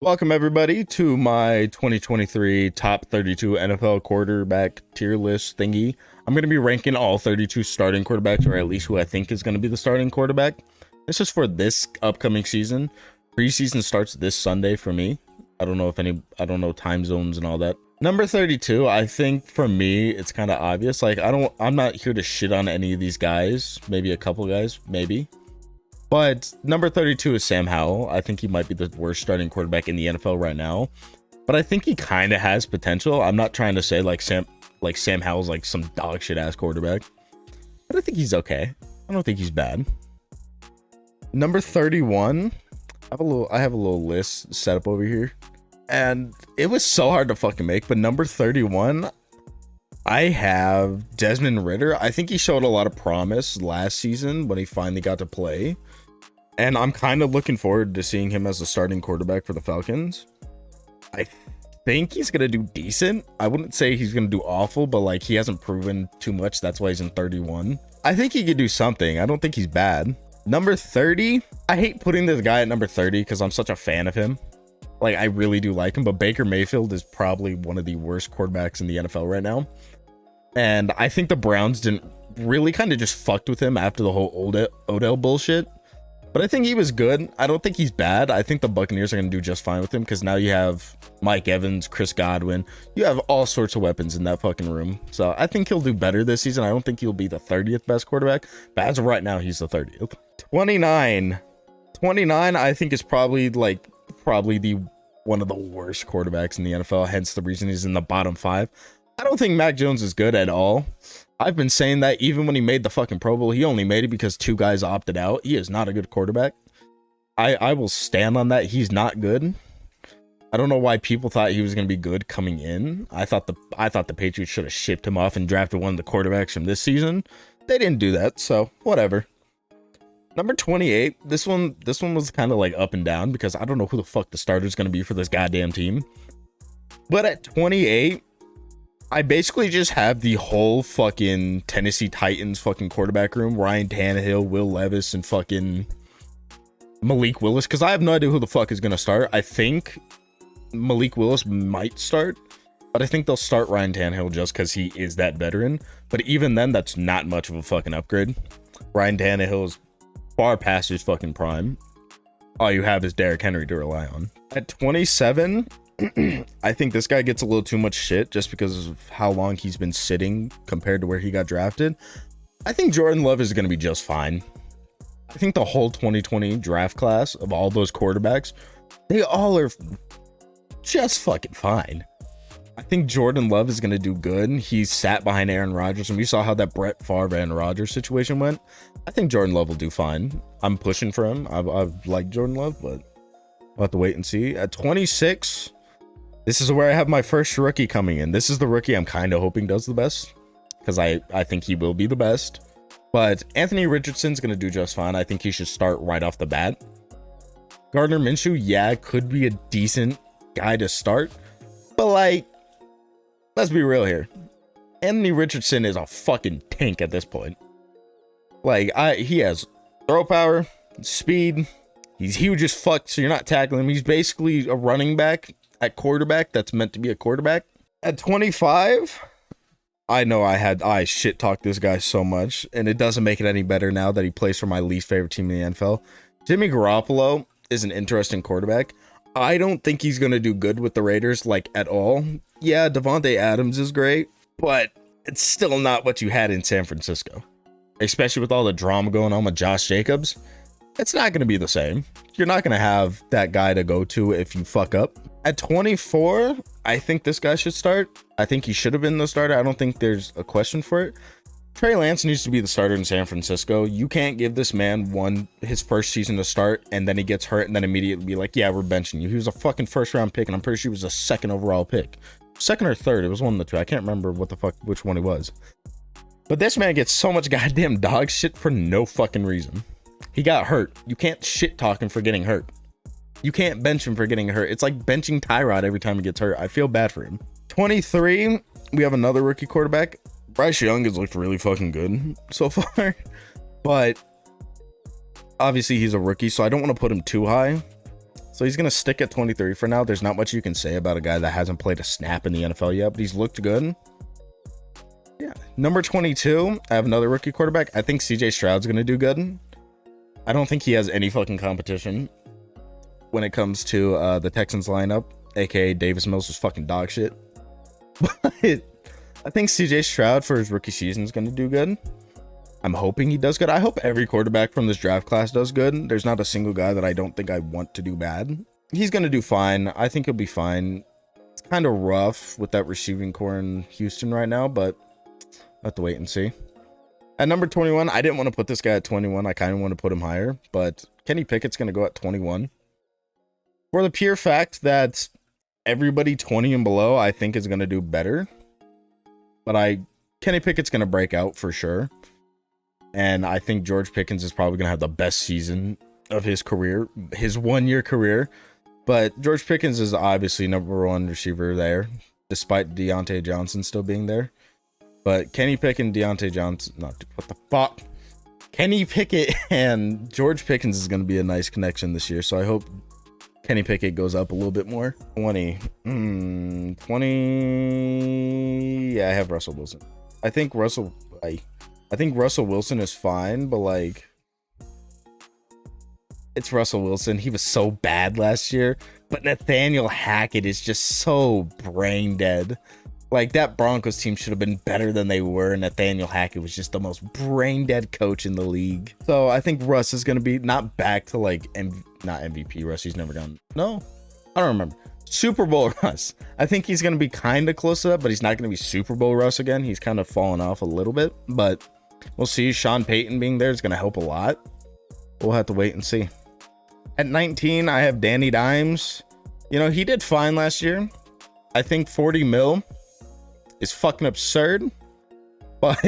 Welcome everybody to my 2023 top 32 NFL quarterback tier list thingy. I'm going to be ranking all 32 starting quarterbacks, or at least who I think is going to be the starting quarterback. This is for this upcoming season. Preseason starts this Sunday for me. I don't know time zones and all that. Number 32, I think for me, it's kind of obvious. Like, I'm not here to shit on any of these guys. Maybe a couple guys, maybe. But number 32 is Sam Howell. I think he might be the worst starting quarterback in the NFL right now. But I think he kind of has potential. I'm not trying to say like Sam Howell's like some dog shit ass quarterback. But I think he's okay. I don't think he's bad. Number 31. I have a little list set up over here. And it was so hard to fucking make. But number 31, I have Desmond Ridder. I think he showed a lot of promise last season when he finally got to play. And I'm kind of looking forward to seeing him as a starting quarterback for the Falcons. I think he's going to do decent. I wouldn't say he's going to do awful, but like he hasn't proven too much. That's why he's in 31. I think he could do something. I don't think he's bad. Number 30. I hate putting this guy at number 30 because I'm such a fan of him. Like, I really do like him, but Baker Mayfield is probably one of the worst quarterbacks in the NFL right now. And I think the Browns didn't really kind of just fucked with him after the whole Odell bullshit. But I think he was good. I don't think he's bad. I think the Buccaneers are going to do just fine with him because now you have Mike Evans, Chris Godwin. You have all sorts of weapons in that fucking room. So I think he'll do better this season. I don't think he'll be the 30th best quarterback. But as of right now, he's the 30th. 29. 29, I think, is probably the one of the worst quarterbacks in the NFL. Hence the reason he's in the bottom 5. I don't think Mac Jones is good at all. I've been saying that even when he made the fucking Pro Bowl, he only made it because 2 guys opted out. He is not a good quarterback. I will stand on that. He's not good. I don't know why people thought he was going to be good coming in. I thought the Patriots should have shipped him off and drafted one of the quarterbacks from this season. They didn't do that, so whatever. Number 28. This one was kind of like up and down because I don't know who the fuck the starter is going to be for this goddamn team. But at 28, I basically just have the whole fucking Tennessee Titans fucking quarterback room. Ryan Tannehill, Will Levis, and fucking Malik Willis. Because I have no idea who the fuck is going to start. I think Malik Willis might start. But I think they'll start Ryan Tannehill just because he is that veteran. But even then, that's not much of a fucking upgrade. Ryan Tannehill is far past his fucking prime. All you have is Derrick Henry to rely on. At 27... I think this guy gets a little too much shit just because of how long he's been sitting compared to where he got drafted. I think Jordan Love is going to be just fine. I think the whole 2020 draft class of all those quarterbacks, they all are just fucking fine. I think Jordan Love is going to do good. He sat behind Aaron Rodgers, and we saw how that Brett Favre and Rodgers situation went. I think Jordan Love will do fine. I'm pushing for him. I like Jordan Love, but we'll have to wait and see. At 26... this is where I have my first rookie coming in. This is the rookie I'm kind of hoping does the best because I think he will be the best. But Anthony Richardson's going to do just fine. I think he should start right off the bat. Gardner Minshew, yeah, could be a decent guy to start. But, like, let's be real here. Anthony Richardson is a fucking tank at this point. Like, he has throw power, speed. He's huge as fuck, so you're not tackling him. He's basically a running back at quarterback that's meant to be a quarterback. At 25, I know I shit talked this guy so much, and it doesn't make it any better now that he plays for my least favorite team in the NFL. Jimmy Garoppolo is an interesting quarterback. I don't think he's going to do good with the Raiders, like, at all. Yeah, Devontae Adams is great, but it's still not what you had in San Francisco. Especially with all the drama going on with Josh Jacobs. It's not going to be the same. You're not going to have that guy to go to if you fuck up. At 24, I think this guy should start. I think he should have been the starter. I don't think there's a question for it. Trey Lance needs to be the starter in San Francisco. You can't give this man his first season to start, and then he gets hurt, and then immediately be like, yeah, we're benching you. He was a fucking first-round pick, and I'm pretty sure he was a second overall pick. Second or third. It was one of the two. I can't remember which one he was. But this man gets so much goddamn dog shit for no fucking reason. He got hurt. You can't shit talk him for getting hurt. You can't bench him for getting hurt. It's like benching Tyrod every time he gets hurt. I feel bad for him. 23, we have another rookie quarterback. Bryce Young has looked really fucking good so far. But obviously he's a rookie, so I don't want to put him too high. So So he's going to stick at 23 for now. There's not much you can say about a guy that hasn't played a snap in the NFL yet, but he's looked good. Yeah. Number 22, I have another rookie quarterback. I think CJ Stroud's going to do good. I don't think he has any fucking competition when it comes to the Texans lineup, aka Davis Mills is fucking dog shit. But I think CJ Stroud for his rookie season is going to do good. I'm hoping he does good. I hope every quarterback from this draft class does good. There's not a single guy that I don't think I want to do bad. He's going to do fine. I think he'll be fine. It's kind of rough with that receiving core in Houston right now, but I'll have to wait and see. At number 21, I didn't want to put this guy at 21. I kind of want to put him higher, but Kenny Pickett's going to go at 21. For the pure fact that everybody 20 and below, I think is going to do better. But Kenny Pickett's going to break out for sure. And I think George Pickens is probably going to have the best season of his career, his 1-year career. But George Pickens is obviously number one receiver there, despite Deontay Johnson still being there. But Kenny Pickett, Deontay Johnson, what the fuck? Kenny Pickett and George Pickens is going to be a nice connection this year. So I hope Kenny Pickett goes up a little bit more. 20. Yeah, I have Russell Wilson. I think Russell Wilson is fine, but like, it's Russell Wilson. He was so bad last year, but Nathaniel Hackett is just so brain dead. Like, that Broncos team should have been better than they were. Nathaniel Hackett was just the most brain dead coach in the league. So I think Russ is going to be not back to like, not MVP Russ. He's never gone. No, I don't remember. Super Bowl Russ. I think he's going to be kind of close to that, but he's not going to be Super Bowl Russ again. He's kind of fallen off a little bit, but we'll see. Sean Payton being there is going to help a lot. We'll have to wait and see. At 19, I have Danny Dimes. You know, he did fine last year. I think 40 mil is fucking absurd, but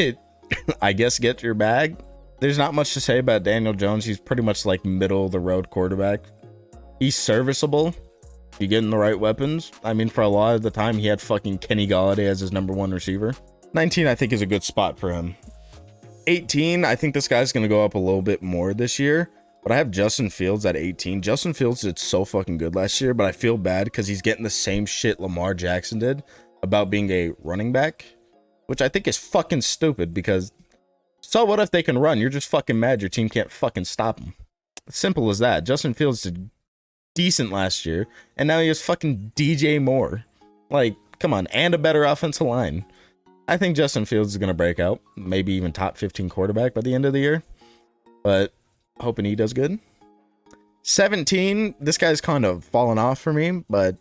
I guess get your bag. There's not much to say about Daniel Jones. He's pretty much like middle of the road quarterback. He's serviceable. You get in the right weapons. I mean, for a lot of the time, he had fucking Kenny Golladay as his number one receiver. 19, I think, is a good spot for him. 18, I think this guy's going to go up a little bit more this year, but I have Justin Fields at 18. Justin Fields did so fucking good last year, but I feel bad because he's getting the same shit Lamar Jackson did about being a running back, which I think is fucking stupid because so what if they can run? You're just fucking mad your team can't fucking stop them. Simple as that. Justin Fields did decent last year, and now he has fucking DJ Moore. Like, come on, and a better offensive line. I think Justin Fields is going to break out, maybe even top 15 quarterback by the end of the year, but hoping he does good. 17, this guy's kind of fallen off for me, but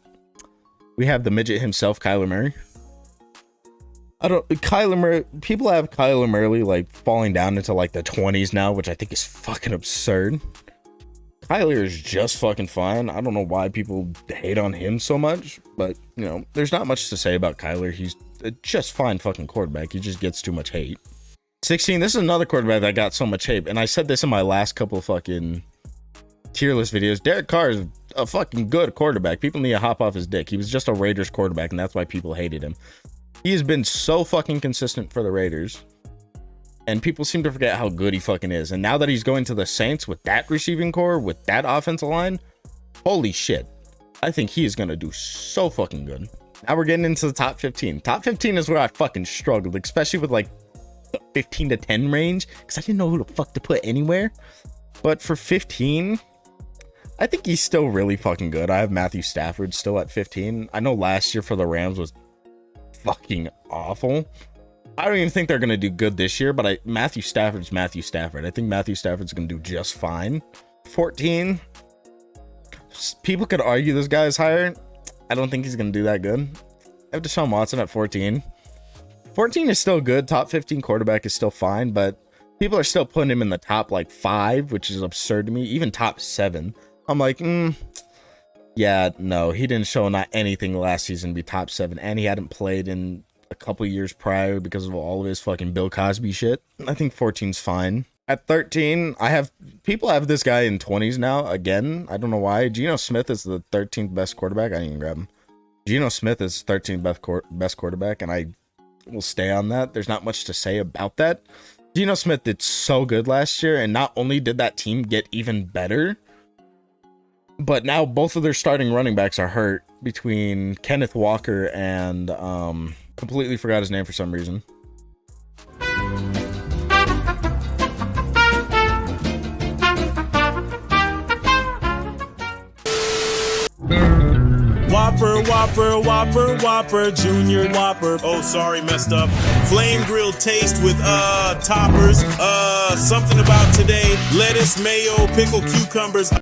we have the midget himself, Kyler Murray. People have Kyler Murray like falling down into like the 20s now, which I think is fucking absurd. Kyler is just fucking fine. I don't know why people hate on him so much, but you know, there's not much to say about Kyler. He's a just fine fucking quarterback. He just gets too much hate. 16, this is another quarterback that got so much hate, and I said this in my last couple of fucking tier list videos. Derek Carr is a fucking good quarterback. People need to hop off his dick. He was just a Raiders quarterback, and that's why people hated him. He has been so fucking consistent for the Raiders, and people seem to forget how good he fucking is. And now that he's going to the Saints with that receiving core, with that offensive line, holy shit. I think he is going to do so fucking good. Now we're getting into the top 15. Top 15 is where I fucking struggled, especially with like the 15 to 10 range, because I didn't know who the fuck to put anywhere. But for 15, I think he's still really fucking good. I have Matthew Stafford still at 15. I know last year for the Rams was fucking awful. I don't even think they're going to do good this year, but Matthew Stafford's Matthew Stafford. I think Matthew Stafford's going to do just fine. 14, people could argue this guy is higher. I don't think he's going to do that good. I have Deshaun Watson at 14. 14 is still good. Top 15 quarterback is still fine, but people are still putting him in the top like 5, which is absurd to me. Even top 7. I'm like, yeah, no, he didn't show not anything last season to be top 7, and he hadn't played in a couple years prior because of all of his fucking Bill Cosby shit. I think 14's fine. At 13, people have this guy in 20s now. Again, I don't know why. Geno Smith is the 13th best quarterback. I didn't even grab him. Geno Smith is 13th best quarterback, and I will stay on that. There's not much to say about that. Geno Smith did so good last year, and not only did that team get even better, But now both of their starting running backs are hurt between Kenneth Walker and completely forgot his name for some reason. Whopper, Junior Whopper. Oh, sorry, messed up. Flame grilled taste with toppers. Something about today. Lettuce, mayo, pickle, cucumbers.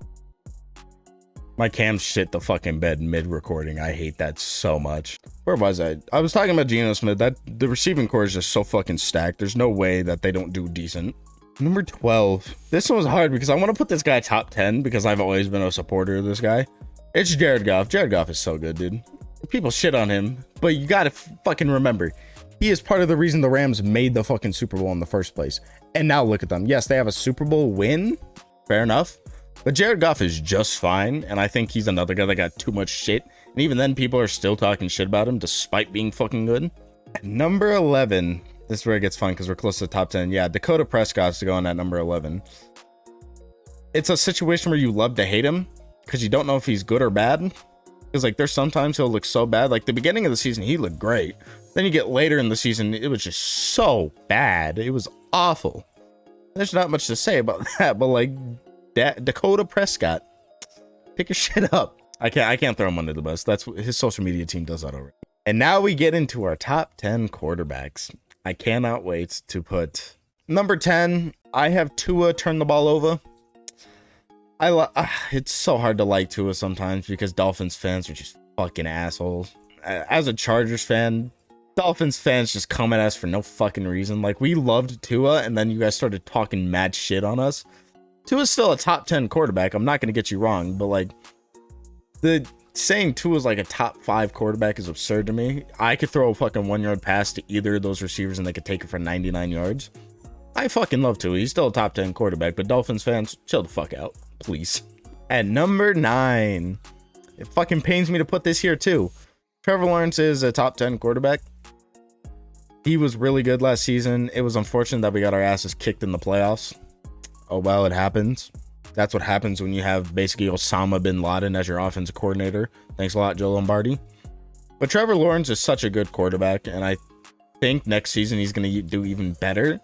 My cam shit the fucking bed mid-recording. I hate that so much. Where was I? I was talking about Geno Smith. The receiving core is just so fucking stacked. There's no way that they don't do decent. Number 12. This one was hard because I want to put this guy top 10 because I've always been a supporter of this guy. It's Jared Goff. Jared Goff is so good, dude. People shit on him, but you gotta fucking remember, he is part of the reason the Rams made the fucking Super Bowl in the first place. And now look at them. Yes, they have a Super Bowl win. Fair enough. But Jared Goff is just fine, and I think he's another guy that got too much shit. And even then, people are still talking shit about him despite being fucking good. At number 11. This is where it gets fun because we're close to the top 10. Yeah, Dakota Prescott's going at number 11. It's a situation where you love to hate him because you don't know if he's good or bad. Because, like, there's sometimes he'll look so bad. Like, the beginning of the season, he looked great. Then you get later in the season, it was just so bad. It was awful. There's not much to say about that, but, like, Dakota Prescott, pick your shit up. I can't throw him under the bus. That's what his social media team does that already. And now we get into our top 10 quarterbacks. I cannot wait to put number 10. I have Tua turn the ball over. It's so hard to like Tua sometimes because Dolphins fans are just fucking assholes. As a Chargers fan, Dolphins fans just come at us for no fucking reason. Like, we loved Tua, and then you guys started talking mad shit on us. Tua's still a top 10 quarterback. I'm not going to get you wrong, but, like, the saying Tua's like a top 5 quarterback is absurd to me. I could throw a fucking 1-yard pass to either of those receivers, and they could take it for 99 yards. I fucking love Tua. He's still a top 10 quarterback, but Dolphins fans, chill the fuck out, please. At number 9, it fucking pains me to put this here too. Trevor Lawrence is a top 10 quarterback. He was really good last season. It was unfortunate that we got our asses kicked in the playoffs. Oh, well, it happens. That's what happens when you have basically Osama bin Laden as your offensive coordinator. Thanks a lot, Joe Lombardi. But Trevor Lawrence is such a good quarterback, and I think next season he's going to do even better.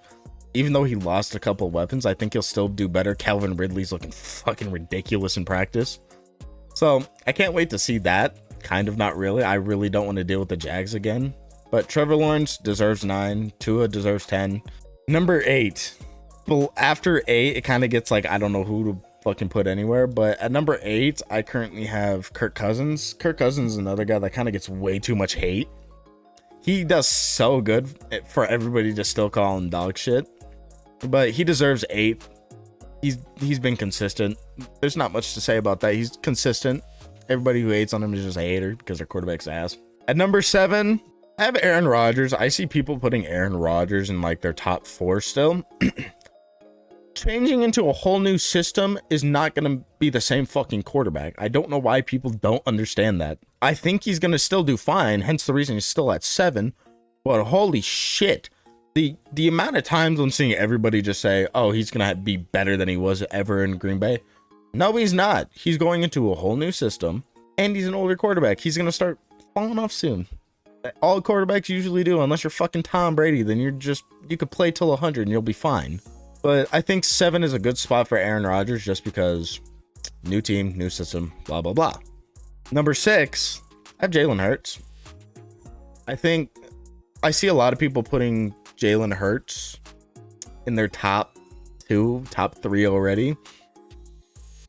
Even though he lost a couple weapons, I think he'll still do better. Calvin Ridley's looking fucking ridiculous in practice. So I can't wait to see that. Kind of, not really. I really don't want to deal with the Jags again. But Trevor Lawrence deserves 9. Tua deserves 10. Number 8. But after 8, it kind of gets like, I don't know who to fucking put anywhere. But at number 8, I currently have Kirk Cousins. Kirk Cousins is another guy that kind of gets way too much hate. He does so good for everybody to still call him dog shit. But he deserves 8. He's been consistent. There's not much to say about that. He's consistent. Everybody who hates on him is just a hater because their quarterback's ass. At number 7, I have Aaron Rodgers. I see people putting Aaron Rodgers in like their top 4 still. Changing into a whole new system is not going to be the same fucking quarterback. I don't know why people don't understand that. I think he's going to still do fine, hence the reason he's still at 7. But holy shit. The amount of times I'm seeing everybody just say, oh, he's going to be better than he was ever in Green Bay. No, he's not. He's going into a whole new system, and he's an older quarterback. He's going to start falling off soon. All quarterbacks usually do, unless you're fucking Tom Brady. Then you could play till 100 and you'll be fine. But I think 7 is a good spot for Aaron Rodgers just because new team, new system, blah, blah, blah. Number 6, I have Jalen Hurts. I see a lot of people putting Jalen Hurts in their top 2, top 3 already.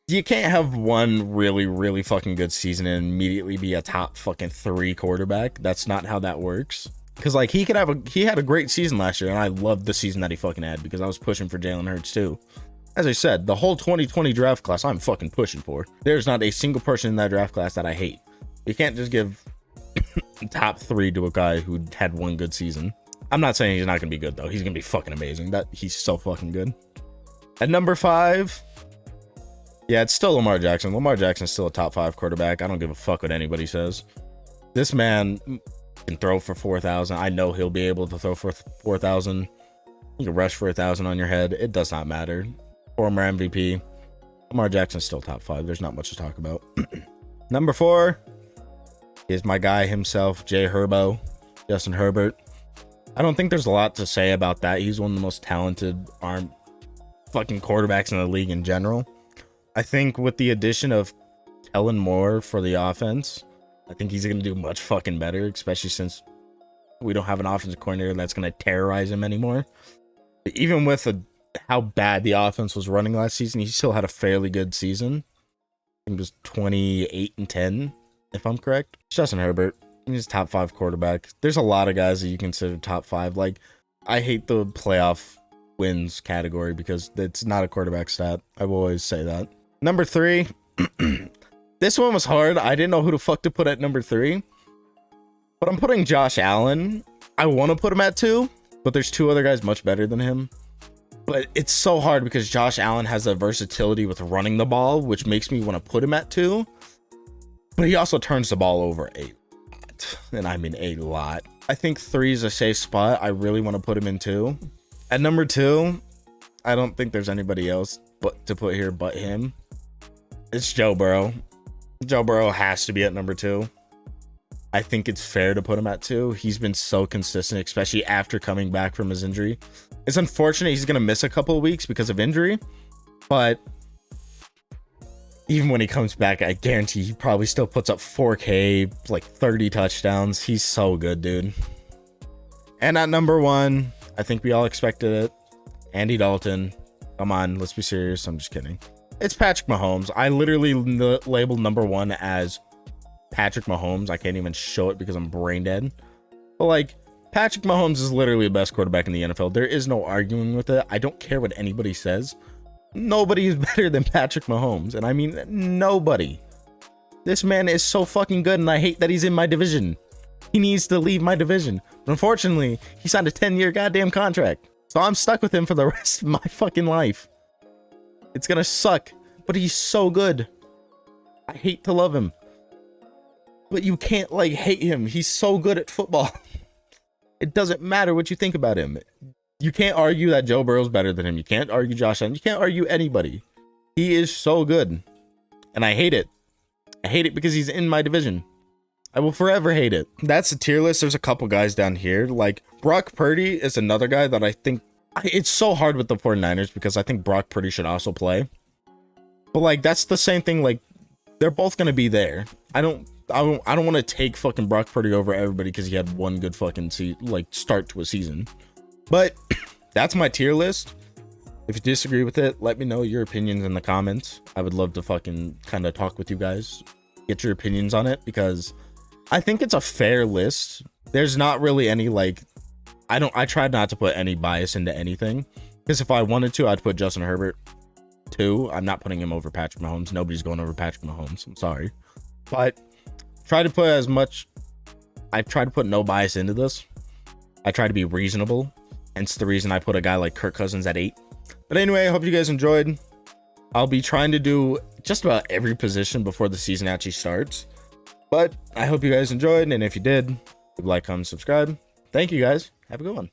You can't have one really, really fucking good season and immediately be a top fucking 3 quarterback. That's not how that works. Because like he had a great season last year, and I loved the season that he fucking had because I was pushing for Jalen Hurts too. As I said, the whole 2020 draft class I'm fucking pushing for. There's not a single person in that draft class that I hate. You can't just give top 3 to a guy who had one good season. I'm not saying he's not gonna be good though. He's gonna be fucking amazing. He's so fucking good. At number 5, yeah, it's still Lamar Jackson. Lamar Jackson's still a top 5 quarterback. I don't give a fuck what anybody says. This man can throw for 4,000. I know he'll be able to throw for 4,000. You can rush for 1,000 on your head. It does not matter. Former MVP. Lamar Jackson's still top 5. There's not much to talk about. Number 4 is my guy himself, Jay Herbo, Justin Herbert. I don't think there's a lot to say about that. He's one of the most talented arm fucking quarterbacks in the league in general. I think with the addition of Kellen Moore for the offense, I think he's going to do much fucking better, especially since we don't have an offensive coordinator that's going to terrorize him anymore. But even with how bad the offense was running last season, he still had a fairly good season. I think it was 28-10, if I'm correct. Justin Herbert, he's top 5 quarterback. There's a lot of guys that you consider top 5. Like, I hate the playoff wins category because it's not a quarterback stat. I will always say that. Number 3. This one was hard. I didn't know who the fuck to put at number 3. But I'm putting Josh Allen. I want to put him at 2, but there's 2 other guys much better than him. But it's so hard because Josh Allen has the versatility with running the ball, which makes me want to put him at 2. But he also turns the ball over a lot. And I mean a lot. I think 3 is a safe spot. I really want to put him in 2. At number 2, I don't think there's anybody else but to put here but him. It's Joe Burrow. Joe Burrow has to be at number 2. I think it's fair to put him at 2. He's been so consistent, especially after coming back from his injury. It's unfortunate he's going to miss a couple of weeks because of injury, but even when he comes back, I guarantee he probably still puts up 4K, like 30 touchdowns. He's so good, dude. And at number 1, I think we all expected it. Andy Dalton. Come on, let's be serious. I'm just kidding. It's Patrick Mahomes. I literally labeled number 1 as Patrick Mahomes. I can't even show it because I'm brain dead. But like, Patrick Mahomes is literally the best quarterback in the NFL. There is no arguing with it. I don't care what anybody says. Nobody is better than Patrick Mahomes. And I mean, nobody. This man is so fucking good, and I hate that he's in my division. He needs to leave my division. But unfortunately, he signed a 10-year goddamn contract. So I'm stuck with him for the rest of my fucking life. It's gonna suck, but he's so good. I hate to love him, but you can't like hate him. He's so good at football. It doesn't matter what you think about him. You can't argue that Joe Burrow's better than him. You can't argue Josh Allen. You can't argue anybody. He is so good, and I hate it. I hate it because he's in my division. I will forever hate it. That's the tier list. There's a couple guys down here. Like, Brock Purdy is another guy that I think it's so hard with the 49ers because I think Brock Purdy should also play. But like, that's the same thing. Like, they're both going to be there. I don't want to take fucking Brock Purdy over everybody because he had one good fucking start to a season. But that's my tier list. If you disagree with it, let me know your opinions in the comments. I would love to fucking kind of talk with you guys, get your opinions on it, because I think it's a fair list. There's not really any like, I tried not to put any bias into anything, because if I wanted to, I'd put Justin Herbert 2. I'm not putting him over Patrick Mahomes. Nobody's going over Patrick Mahomes. I'm sorry, but try to put as much. I try to put no bias into this. I try to be reasonable. Hence the reason I put a guy like Kirk Cousins at 8. But anyway, I hope you guys enjoyed. I'll be trying to do just about every position before the season actually starts. But I hope you guys enjoyed, and if you did, like, comment, subscribe. Thank you guys. Have a good one.